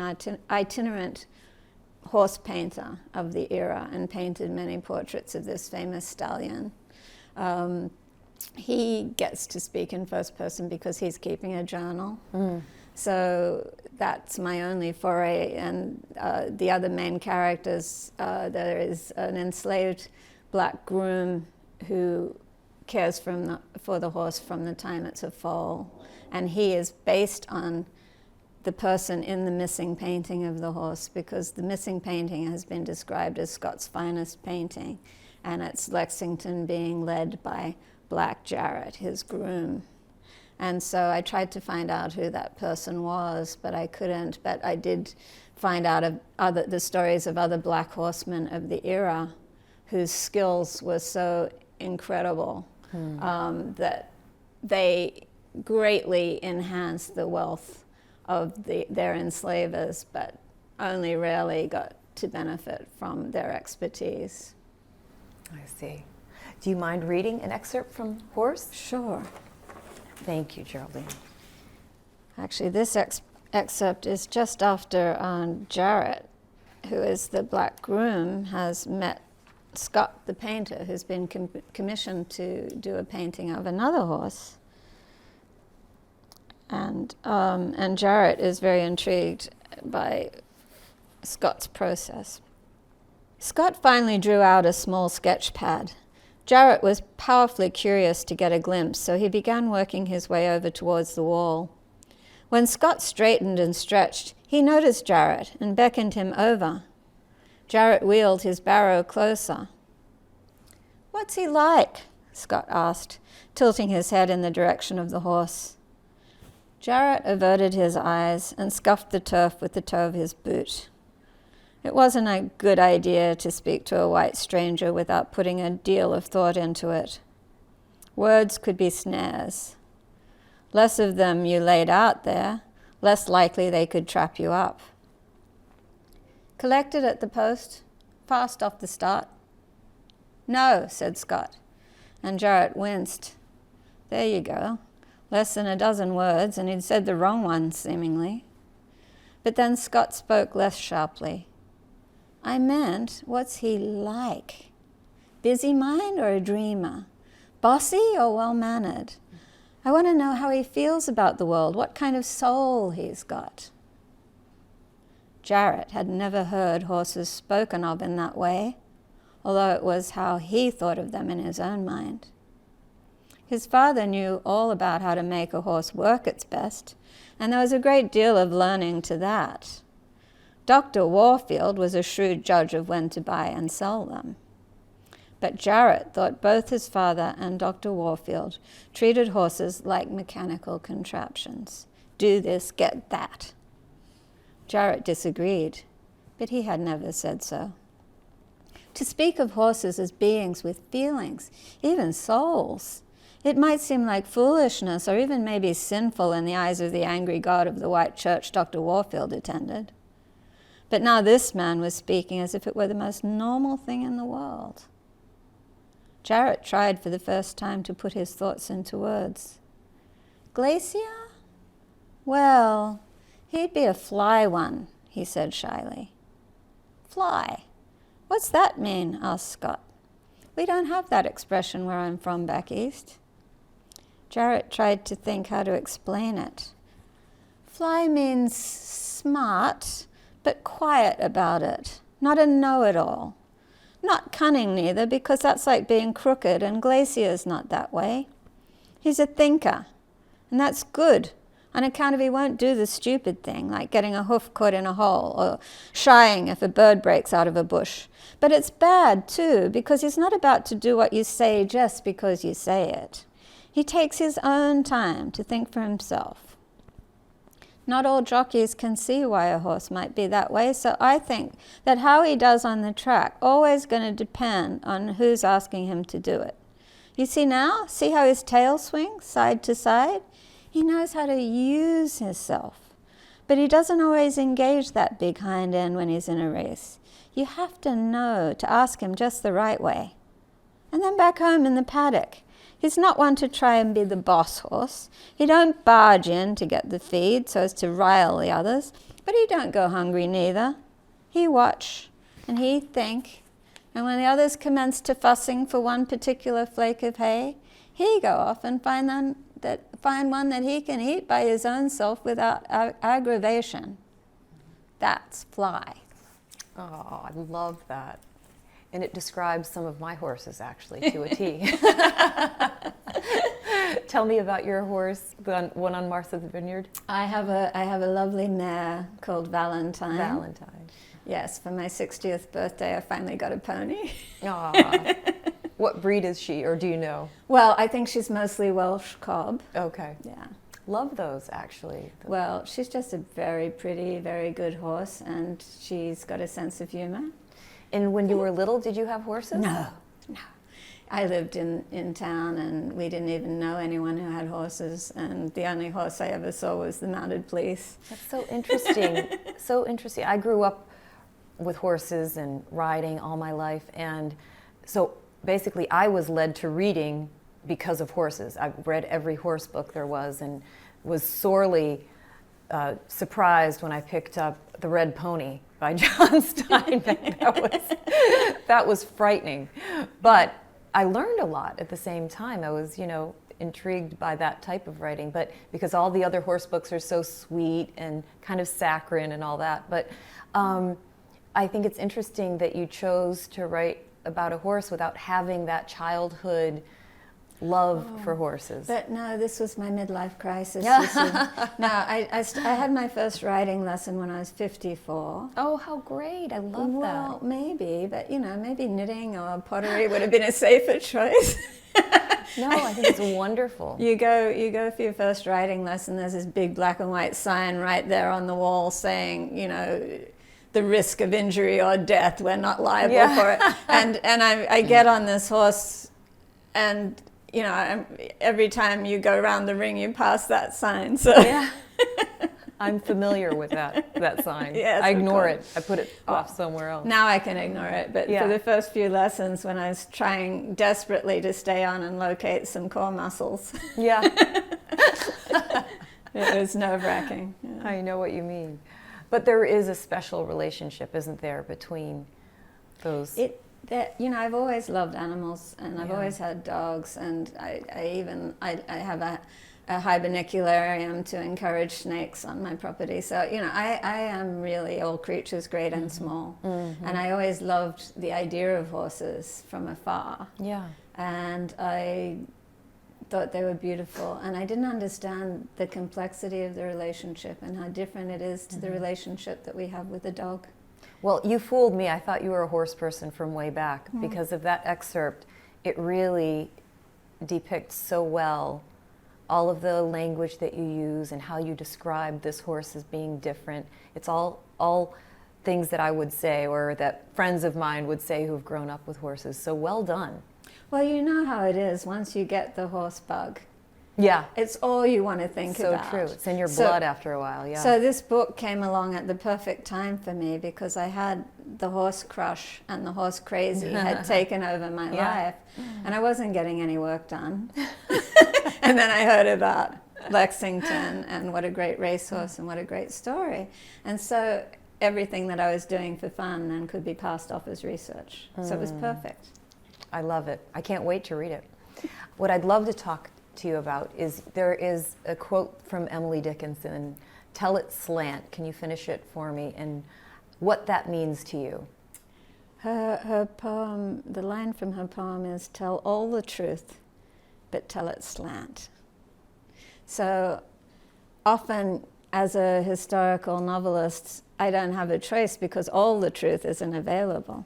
itinerant horse painter of the era and painted many portraits of this famous stallion. He gets to speak in first person because he's keeping a journal. So that's my only foray. And the other main characters, there is an enslaved black groom who cares for the horse from the time it's a foal. And he is based on the person in the missing painting of the horse, because the missing painting has been described as Scott's finest painting. And it's Lexington being led by Black Jarrett, his groom. And so I tried to find out who that person was, but I couldn't. But I did find out of the stories of other black horsemen of the era whose skills were so incredible that they greatly enhanced the wealth of their enslavers, but only rarely got to benefit from their expertise. I see. Do you mind reading an excerpt from Horse? Sure. Thank you, Geraldine. Actually, this excerpt is just after Jarrett, who is the black groom, has met Scott the painter, who's been commissioned to do a painting of another horse. And Jarrett is very intrigued by Scott's process. Scott finally drew out a small sketch pad. Jarrett was powerfully curious to get a glimpse, so he began working his way over towards the wall. When Scott straightened and stretched, he noticed Jarrett and beckoned him over. Jarrett wheeled his barrow closer. "What's he like?" Scott asked, tilting his head in the direction of the horse. Jarrett averted his eyes and scuffed the turf with the toe of his boot. It wasn't a good idea to speak to a white stranger without putting a deal of thought into it. Words could be snares. Less of them you laid out there, less likely they could trap you up. "Collected at the post, fast off the start?" "No," said Scott, and Jarrett winced. There you go. Less than a dozen words, and he'd said the wrong ones, seemingly. But then Scott spoke less sharply. "I meant, what's he like? Busy mind or a dreamer? Bossy or well-mannered? I want to know how he feels about the world, what kind of soul he's got." Jarrett had never heard horses spoken of in that way, although it was how he thought of them in his own mind. His father knew all about how to make a horse work its best, and there was a great deal of learning to that. Dr. Warfield was a shrewd judge of when to buy and sell them. But Jarrett thought both his father and Dr. Warfield treated horses like mechanical contraptions. Do this, get that. Jarrett disagreed, but he had never said so. To speak of horses as beings with feelings, even souls, it might seem like foolishness or even maybe sinful in the eyes of the angry God of the white church Dr. Warfield attended. But now this man was speaking as if it were the most normal thing in the world. Jarrett tried for the first time to put his thoughts into words. "Glacier? Well, he'd be a fly one," he said shyly. "Fly? What's that mean?" asked Scott. "We don't have that expression where I'm from back east." Jarrett tried to think how to explain it. "Fly means smart, but quiet about it, not a know-it-all. Not cunning neither, because that's like being crooked, and Glacier's not that way. He's a thinker, and that's good, on account of he won't do the stupid thing, like getting a hoof caught in a hole, or shying if a bird breaks out of a bush. But it's bad, too, because he's not about to do what you say just because you say it. He takes his own time to think for himself. Not all jockeys can see why a horse might be that way, so I think that how he does on the track always going to depend on who's asking him to do it. You see now? See how his tail swings side to side? He knows how to use himself, but he doesn't always engage that big hind end when he's in a race. You have to know to ask him just the right way. And then back home in the paddock, he's not one to try and be the boss horse. He don't barge in to get the feed so as to rile the others, but he don't go hungry neither. He watch and he think, and when the others commence to fussing for one particular flake of hay, he go off and find one that he can eat by his own self without aggravation. That's Fly. Oh, I love that. And it describes some of my horses, actually, to a T. Tell me about your horse, the one on Martha's Vineyard. I have a lovely mare called Valentine. Valentine. Yes, for my 60th birthday, I finally got a pony. Aw. What breed is she, or do you know? Well, I think she's mostly Welsh cob. Okay. Yeah. Love those, actually. Well, she's just a very pretty, very good horse, and she's got a sense of humor. And when you were little, did you have horses? No. I lived in town, and we didn't even know anyone who had horses, and the only horse I ever saw was the mounted police. That's so interesting. So interesting. I grew up with horses and riding all my life, and so basically I was led to reading because of horses. I read every horse book there was and was sorely surprised when I picked up The Red Pony by John Steinbeck. That was frightening. But I learned a lot at the same time. I was, intrigued by that type of writing, but because all the other horse books are so sweet and kind of saccharine and all that. But I think it's interesting that you chose to write about a horse without having that childhood love for horses. But no, this was my midlife crisis. I had my first riding lesson when I was 54. Oh, how great. I love that. Well, maybe, but maybe knitting or pottery would have been a safer choice. No, I think it's wonderful. You go for your first riding lesson, there's this big black and white sign right there on the wall saying, the risk of injury or death, we're not liable for it. And I get on this horse, and every time you go around the ring, you pass that sign. So I'm familiar with that sign. Yes, I ignore it. I put it off somewhere else. Now I can ignore it, but for the first few lessons, when I was trying desperately to stay on and locate some core muscles, it was nerve-wracking. Yeah. I know what you mean. But there is a special relationship, isn't there, between those? I've always loved animals, and I've always had dogs, and I have a hibernaculaarium to encourage snakes on my property. So, I am really all creatures, great and small. Mm-hmm. And I always loved the idea of horses from afar. Yeah. And I thought they were beautiful, and I didn't understand the complexity of the relationship and how different it is to the relationship that we have with a dog. Well, you fooled me. I thought you were a horse person from way back because of that excerpt. It really depicts so well all of the language that you use and how you describe this horse as being different. It's all things that I would say, or that friends of mine would say who have grown up with horses. So well done. Well, you know how it is once you get the horse bug. Yeah. It's all you want to think about. So true. It's in your blood after a while, yeah. So this book came along at the perfect time for me because I had the horse crush and the horse crazy had taken over my life, and I wasn't getting any work done. And then I heard about Lexington and what a great racehorse and what a great story. And so everything that I was doing for fun then could be passed off as research. So it was perfect. I love it. I can't wait to read it. What I'd love to talk to you about is there is a quote from Emily Dickinson, "Tell it slant." Can you finish it for me, and what that means to you? Her poem, the line from her poem is, "Tell all the truth, but tell it slant." So often as a historical novelist, I don't have a choice because all the truth isn't available,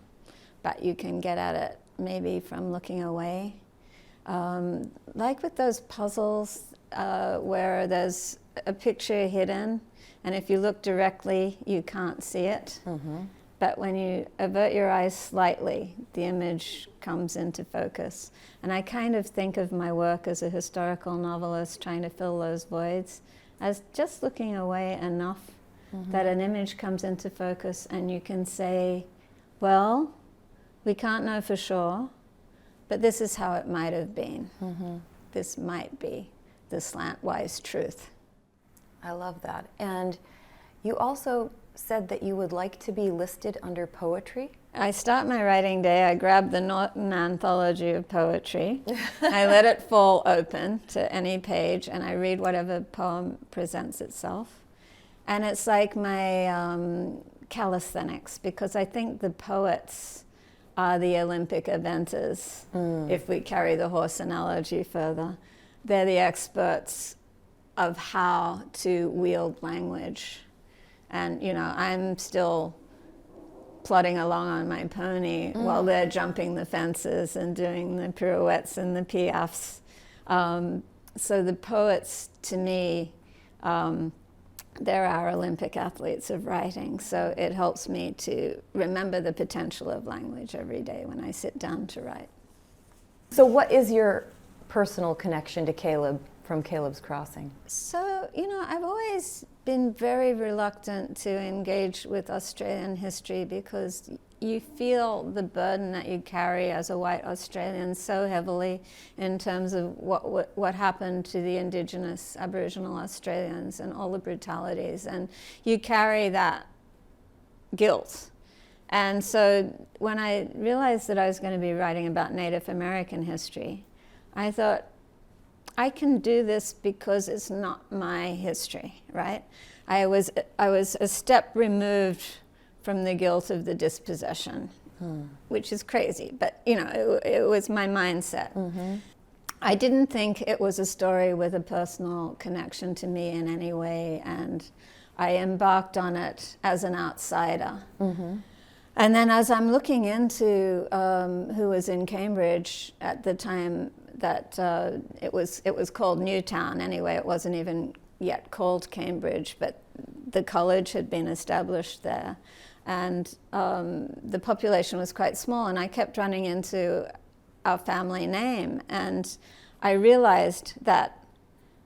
but you can get at it maybe from looking away. Like with those puzzles where there's a picture hidden, and if you look directly, you can't see it. Mm-hmm. But when you avert your eyes slightly, the image comes into focus. And I kind of think of my work as a historical novelist trying to fill those voids as just looking away enough that an image comes into focus and you can say, well, we can't know for sure, but this is how it might have been. Mm-hmm. This might be the slantwise truth. I love that. And you also said that you would like to be listed under poetry. I start my writing day, I grab the Norton Anthology of Poetry, I let it fall open to any page, and I read whatever poem presents itself. And it's like my calisthenics, because I think the poets are the Olympic eventers, if we carry the horse analogy further. They're the experts of how to wield language. And, I'm still plodding along on my pony while they're jumping the fences and doing the pirouettes and the piafs. So the poets, to me, they're our Olympic athletes of writing. So it helps me to remember the potential of language every day when I sit down to write. So what is your personal connection to Caleb from Caleb's Crossing? So, I've always been very reluctant to engage with Australian history because you feel the burden that you carry as a white Australian so heavily in terms of what happened to the Indigenous Aboriginal Australians and all the brutalities, and you carry that guilt. And so when I realized that I was going to be writing about Native American history, I thought, I can do this because it's not my history, right? I was a step removed from the guilt of the dispossession, which is crazy, but it was my mindset. Mm-hmm. I didn't think it was a story with a personal connection to me in any way, and I embarked on it as an outsider. Mm-hmm. And then as I'm looking into who was in Cambridge at the time that it was called Newtown anyway, it wasn't even yet called Cambridge, but the college had been established there. And the population was quite small, and I kept running into our family name, and I realized that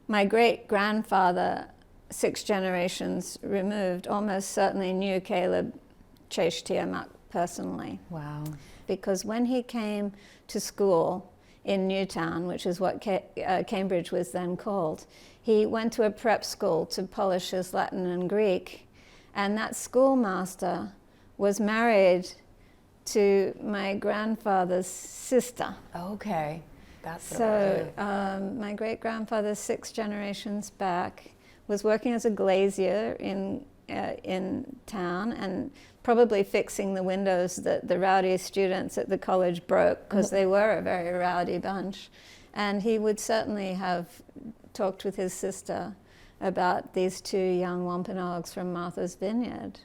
my great-grandfather, 6 generations removed, almost certainly knew Caleb Chase Tiamat personally. Wow. Because when he came to school in Newtown, which is what Cambridge was then called, he went to a prep school to polish his Latin and Greek, and that schoolmaster was married to my grandfather's sister. Okay, that's so my great-grandfather, 6 generations back, was working as a glazier in town, and probably fixing the windows that the rowdy students at the college broke, because they were a very rowdy bunch. And he would certainly have talked with his sister about these 2 young Wampanoags from Martha's Vineyard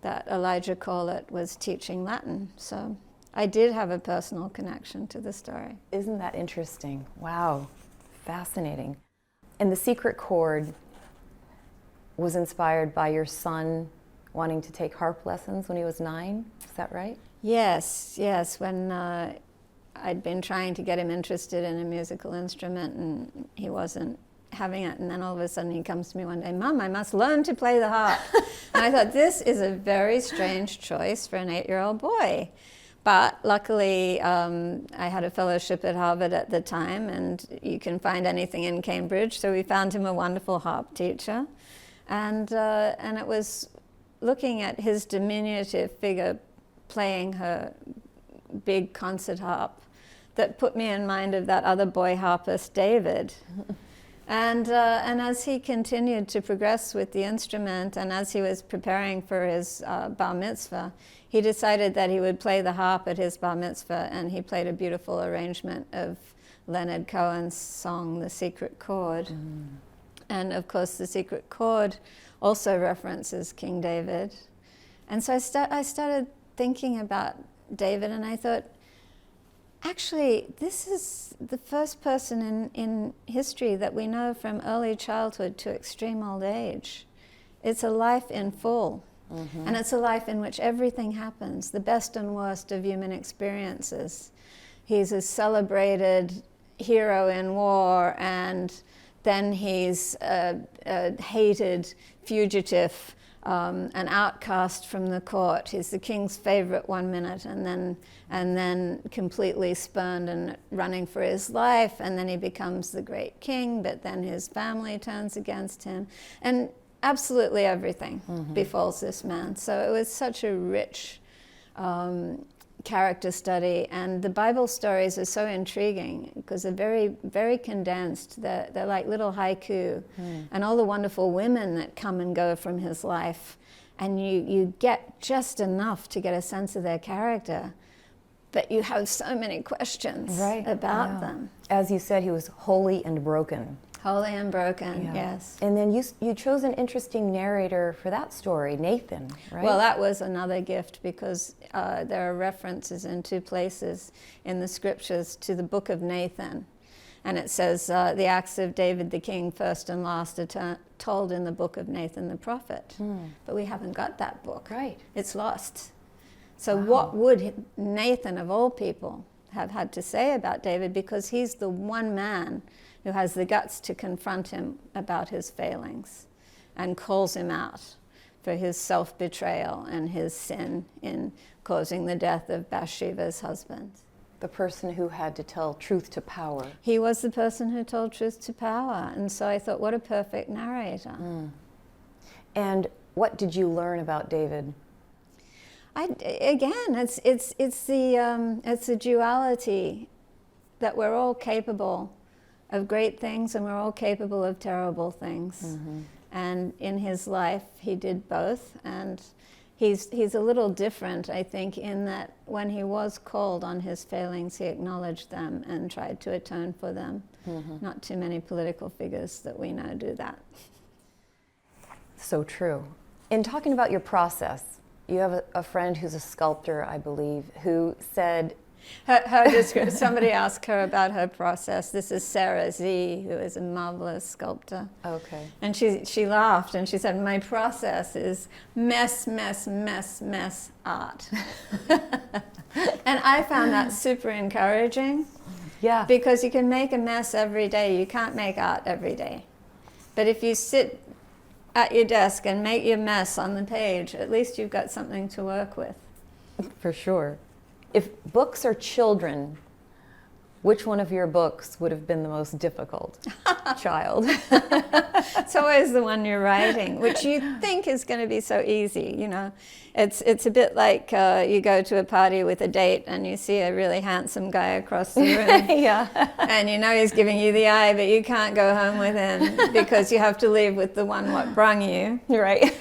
that Elijah Corlett was teaching Latin. So I did have a personal connection to the story. Isn't that interesting? Wow, fascinating. And the Secret Chord was inspired by your son wanting to take harp lessons when he was 9, is that right? Yes. When I'd been trying to get him interested in a musical instrument, and he wasn't having it, and then all of a sudden he comes to me one day, "Mum, I must learn to play the harp." And I thought, this is a very strange choice for an 8-year-old boy. But luckily, I had a fellowship at Harvard at the time, and you can find anything in Cambridge, so we found him a wonderful harp teacher. And it was looking at his diminutive figure playing her big concert harp that put me in mind of that other boy harpist, David. And as he continued to progress with the instrument, and as he was preparing for his bar mitzvah, he decided that he would play the harp at his bar mitzvah, and he played a beautiful arrangement of Leonard Cohen's song, The Secret Chord. Mm. And of course, The Secret Chord also references King David. And so I started thinking about David, and I thought, actually, this is the first person in history that we know from early childhood to extreme old age. It's a life in full. Mm-hmm. And it's a life in which everything happens, the best and worst of human experiences. He's a celebrated hero in war, and then he's a hated fugitive, an outcast from the court. He's the king's favorite 1 minute, and then completely spurned and running for his life, and then he becomes the great king, but then his family turns against him, and absolutely everything befalls this man. So it was such a rich character study, and the Bible stories are so intriguing because they're very, very condensed. They're like little haiku, and all the wonderful women that come and go from his life, and you get just enough to get a sense of their character, but you have so many questions about them. As you said, he was holy and broken. Holy and broken, yes. And then you chose an interesting narrator for that story, Nathan, right? Well, that was another gift, because there are references in 2 places in the scriptures to the book of Nathan. And it says the acts of David the king, first and last, are told in the book of Nathan the prophet. But we haven't got that book. Right. It's lost. So what would Nathan, of all people, have had to say about David? Because he's the one man who has the guts to confront him about his failings and calls him out for his self-betrayal and his sin in causing the death of Bathsheba's husband. The person who had to tell truth to power. He was the person who told truth to power, and so I thought, what a perfect narrator. And what did you learn about David? It's the duality that we're all capable of great things, and we're all capable of terrible things. And in his life, he did both, and he's a little different, I think, in that when he was called on his failings, he acknowledged them and tried to atone for them. Not too many political figures that we know do that. So true. In talking about your process, you have a friend who's a sculptor, I believe, who said... Somebody asked her about her process. This is Sarah Z, who is a marvelous sculptor. Okay. And she laughed and she said, my process is mess, mess, mess, mess art. And I found that super encouraging. Yeah. Because you can make a mess every day. You can't make art every day. But if you sit at your desk and make your mess on the page, at least you've got something to work with. For sure. If books are children, which one of your books would have been the most difficult child? It's always the one you're writing, which you think is going to be so easy, you know. It's a bit like you go to a party with a date and you see a really handsome guy across the room. Yeah. And you know he's giving you the eye, but you can't go home with him because you have to leave with the one what brung you. Right.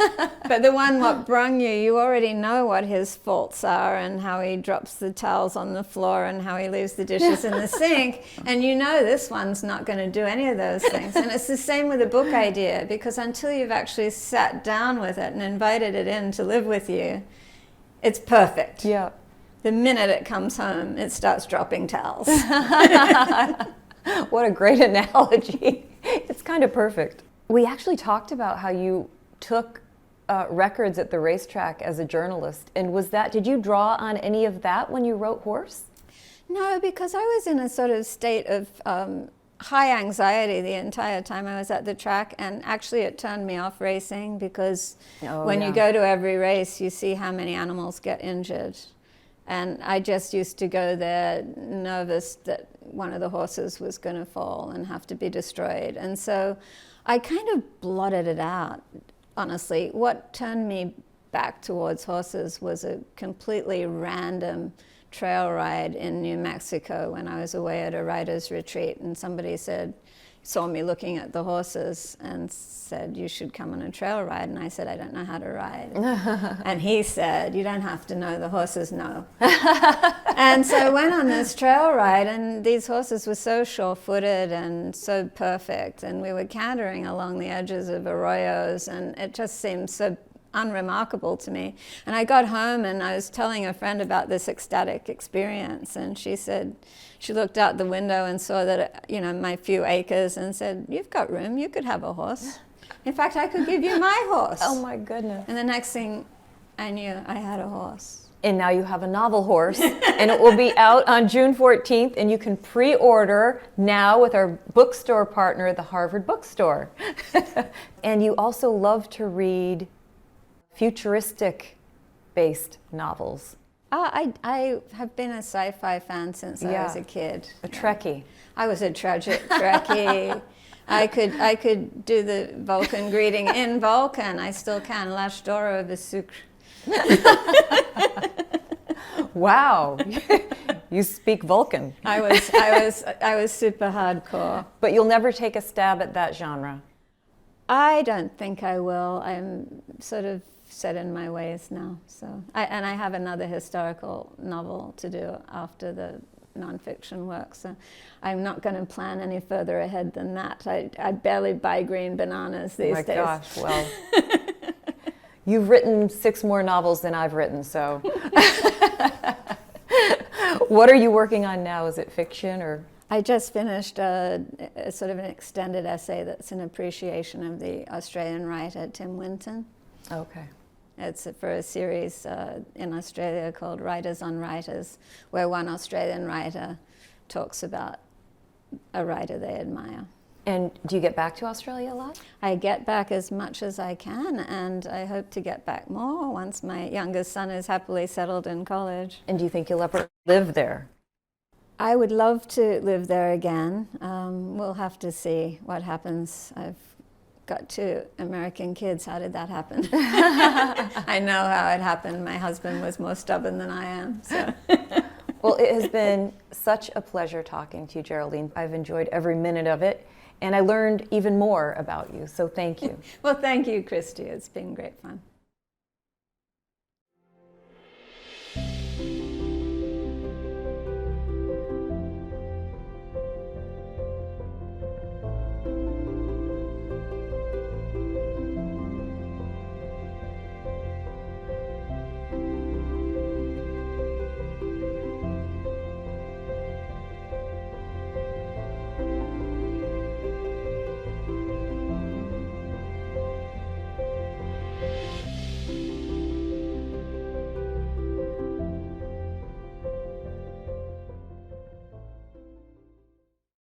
But the one what brung you, you already know what his faults are and how he drops the towels on the floor and how he leaves the dishes in the sink. And you know this one's not going to do any of those things. And it's the same with a book idea, because until you've actually sat down with it and invited it in to live with you, it's perfect. Yeah. The minute it comes home, it starts dropping towels. What a great analogy. It's kind of perfect. We actually talked about how you took records at the racetrack as a journalist. And did you draw on any of that when you wrote Horse? No, because I was in a sort of state of high anxiety the entire time I was at the track, and actually it turned me off racing because when you go to every race, you see how many animals get injured. And I just used to go there nervous that one of the horses was going to fall and have to be destroyed. And so I kind of blotted it out, honestly. What turned me back towards horses was a completely random trail ride in New Mexico when I was away at a writer's retreat, and somebody saw me looking at the horses and said, you should come on a trail ride. And I said, I don't know how to ride. And he said, you don't have to know, the horses know. And so I went on this trail ride, and these horses were so sure-footed and so perfect, and we were cantering along the edges of arroyos, and it just seemed so unremarkable to me. And I got home and I was telling a friend about this ecstatic experience, and she said, she looked out the window and saw that, you know, my few acres, and said, you've got room, you could have a horse. In fact, I could give you my horse. Oh my goodness. And the next thing I knew, I had a horse. And now you have a novel, Horse, and it will be out on June 14th, and you can pre-order now with our bookstore partner, the Harvard Bookstore. And you also love to read futuristic-based novels. I have been a sci-fi fan since I was a kid. A Trekkie. I was a tragic Trekkie. I could do the Vulcan greeting in Vulcan. I still can. L'âge d'or de sucre. Wow. You speak Vulcan. I was super hardcore. But you'll never take a stab at that genre. I don't think I will. I'm sort of set in my ways now. So, and I have another historical novel to do after the nonfiction work. So I'm not going to plan any further ahead than that. I barely buy green bananas these days. Oh my gosh, well, you've written 6 more novels than I've written, so. What are you working on now? Is it fiction or? I just finished a sort of an extended essay that's an appreciation of the Australian writer Tim Winton. Okay. It's for a series in Australia called Writers on Writers, where one Australian writer talks about a writer they admire. And do you get back to Australia a lot? I get back as much as I can, and I hope to get back more once my youngest son is happily settled in college. And do you think you'll ever live there? I would love to live there again. We'll have to see what happens. I've got 2 American kids. How did that happen? I know how it happened. My husband was more stubborn than I am. So. Well, it has been such a pleasure talking to you, Geraldine. I've enjoyed every minute of it, and I learned even more about you, so thank you. Well, thank you, Christy. It's been great fun.